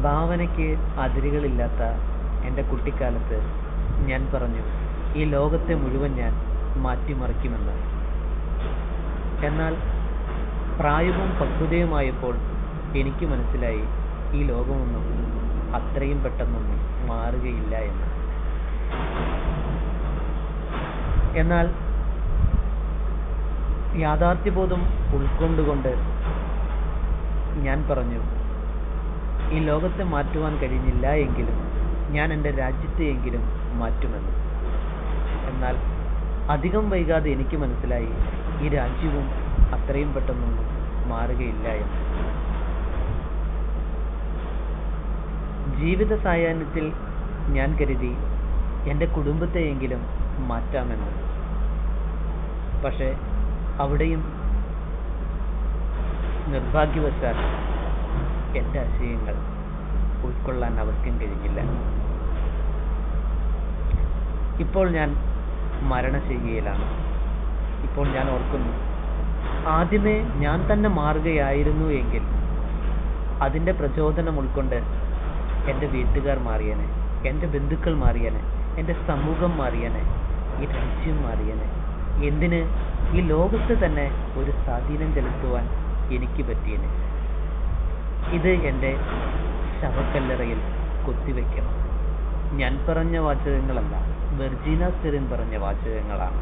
ഭാവനയ്ക്ക് അതിരുകളില്ലാത്ത എൻ്റെ കുട്ടിക്കാലത്ത് ഞാൻ പറഞ്ഞു, ഈ ലോകത്തെ മുഴുവൻ ഞാൻ മാറ്റിമറിക്കുമെന്ന്. എന്നാൽ പ്രായവും പക്വതയുമായപ്പോൾ എനിക്ക് മനസ്സിലായി, ഈ ലോകമൊന്നും അത്രയും പെട്ടെന്നൊന്നും മാറുകയില്ല എന്ന്. എന്നാൽ യാഥാർത്ഥ്യബോധം ഉൾക്കൊണ്ടുകൊണ്ട് ഞാൻ പറഞ്ഞു, ഈ ലോകത്തെ മാറ്റുവാൻ കഴിഞ്ഞില്ല എങ്കിലും ഞാൻ എൻ്റെ രാജ്യത്തെയെങ്കിലും മാറ്റുമെന്ന്. എന്നാൽ അധികം വൈകാതെ എനിക്ക് മനസ്സിലായി, ഈ രാജ്യവും അത്രയും പെട്ടെന്നൊന്നും മാറുകയില്ല എന്ന്. ജീവിത സായാഹ്നത്തിൽ ഞാൻ കരുതി എൻ്റെ കുടുംബത്തെയെങ്കിലും മാറ്റാമെന്ന്. പക്ഷേ അവിടെയും നിർഭാഗ്യവശാൽ എൻ്റെ ആശയങ്ങൾ ഉൾക്കൊള്ളാൻ അവർക്കും കഴിഞ്ഞില്ല. ഇപ്പോൾ ഞാൻ മരണശയ്യയിലാണ്. ഇപ്പോൾ ഞാൻ ഓർക്കുന്നു, ആദ്യമേ ഞാൻ തന്നെ മാറുകയായിരുന്നു എങ്കിൽ അതിൻ്റെ പ്രചോദനം ഉൾക്കൊണ്ട് എൻ്റെ വീട്ടുകാർ മാറിയനെ, എൻ്റെ ബന്ധുക്കൾ മാറിയനെ, എൻ്റെ സമൂഹം മാറിയനെ, ഈ രാജ്യം മാറിയനെ. എന്തിന്, ഈ ലോകത്ത് തന്നെ ഒരു സ്വാധീനം ചെലുത്തുവാൻ എനിക്ക് പറ്റിയനെ. ഇത് എൻ്റെ ശവക്കല്ലറയിൽ കൊത്തിവെക്കണം. ഞാൻ പറഞ്ഞ വാചകങ്ങളല്ല, വെർജീന സ്റ്റെറിൻ പറഞ്ഞ വാചകങ്ങളാണ്.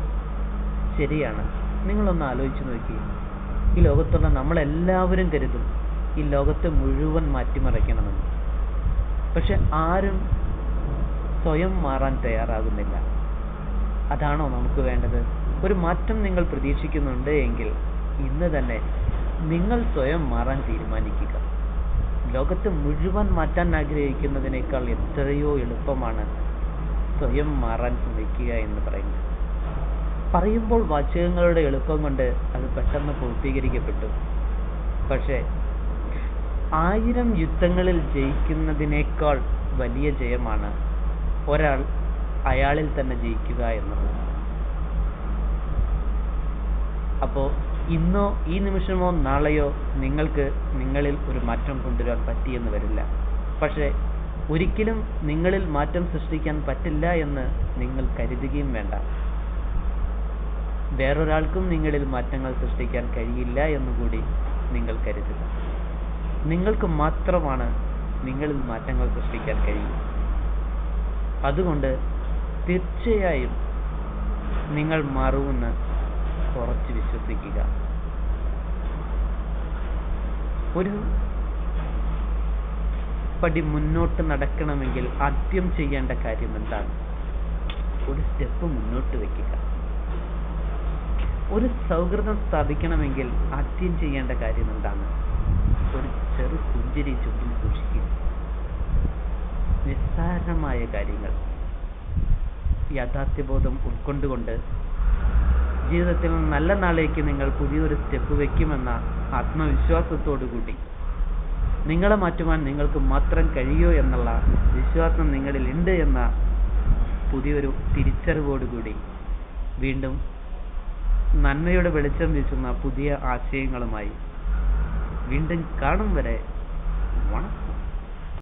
ശരിയാണ്. നിങ്ങളൊന്ന് ആലോചിച്ച് നോക്കി. ഈ ലോകത്തുള്ള നമ്മളെല്ലാവരും കരുതും ഈ ലോകത്തെ മുഴുവൻ മാറ്റിമറിക്കണമെന്ന്. പക്ഷെ ആരും സ്വയം മാറാൻ തയ്യാറാകുന്നില്ല. അതാണോ നമുക്ക് വേണ്ടത്? ഒരു മാറ്റം നിങ്ങൾ പ്രതീക്ഷിക്കുന്നുണ്ട് എങ്കിൽ ഇന്ന് തന്നെ നിങ്ങൾ സ്വയം മാറാൻ തീരുമാനിക്കുക. ലോകത്തെ മുഴുവൻ മാറ്റാൻ ആഗ്രഹിക്കുന്നതിനേക്കാൾ എത്രയോ എളുപ്പമാണ് സ്വയം മാറാൻ ശ്രമിക്കുക എന്ന് പറയുന്നത്. പറയുമ്പോൾ വാചകങ്ങളുടെ എളുപ്പം കൊണ്ട് അത് പെട്ടെന്ന് പൂർത്തീകരിക്കപ്പെട്ടു. പക്ഷേ 1000 യുദ്ധങ്ങളിൽ ജയിക്കുന്നതിനേക്കാൾ വലിയ ജയമാണ് ഒരാൾ അയാളിൽ തന്നെ ജയിക്കുക എന്നുള്ളത്. അപ്പോൾ ഇന്നോ ഈ നിമിഷമോ നാളെയോ നിങ്ങൾക്ക് നിങ്ങളിൽ ഒരു മാറ്റം കൊണ്ടുവരാൻ പറ്റിയെന്ന് വരില്ല. പക്ഷേ ഒരിക്കലും നിങ്ങളിൽ മാറ്റം സൃഷ്ടിക്കാൻ പറ്റില്ല എന്ന് നിങ്ങൾ കരുതുകയും വേണ്ട. വേറൊരാൾക്കും നിങ്ങളിൽ മാറ്റങ്ങൾ സൃഷ്ടിക്കാൻ കഴിയില്ല എന്നുകൂടി നിങ്ങൾ കരുതുക. നിങ്ങൾക്ക് മാത്രമാണ് നിങ്ങളിൽ മാറ്റങ്ങൾ സൃഷ്ടിക്കാൻ കഴിയും. അതുകൊണ്ട് തീർച്ചയായും നിങ്ങൾ മാറുമെന്ന് ഉറച്ചു വിശ്വസിക്കുക. ഒരു പടി മുന്നോട്ട് നടക്കണമെങ്കിൽ ആദ്യം ചെയ്യേണ്ട കാര്യം എന്താണ്? ഒരു സ്റ്റെപ്പ് മുന്നോട്ട് വയ്ക്കുക. ഒരു സൗഹൃദം സ്ഥാപിക്കണമെങ്കിൽ ആദ്യം ചെയ്യേണ്ട കാര്യം എന്താണ്? ഒരു ചെറു പുഞ്ചിരി ചുണ്ടിൽ സൂക്ഷിക്കുക. നിസ്സാരമായ കാര്യങ്ങൾ യാഥാർത്ഥ്യബോധം ഉൾക്കൊണ്ടുകൊണ്ട് ജീവിതത്തിൽ നല്ല നാളേക്ക് നിങ്ങൾ പുതിയൊരു സ്റ്റെപ്പ് വയ്ക്കുമെന്ന ആത്മവിശ്വാസത്തോടുകൂടി നിങ്ങളെ മാറ്റുവാൻ നിങ്ങൾക്ക് മാത്രം കഴിയോ എന്നുള്ള വിശ്വാസം നിങ്ങളിൽ ഉണ്ട് എന്ന പുതിയൊരു തിരിച്ചറിവോടുകൂടി വീണ്ടും നന്മയുടെ വെളിച്ചം വീശുന്ന പുതിയ ആശയങ്ങളുമായി വീണ്ടും കാണും വരെ വണക്കം.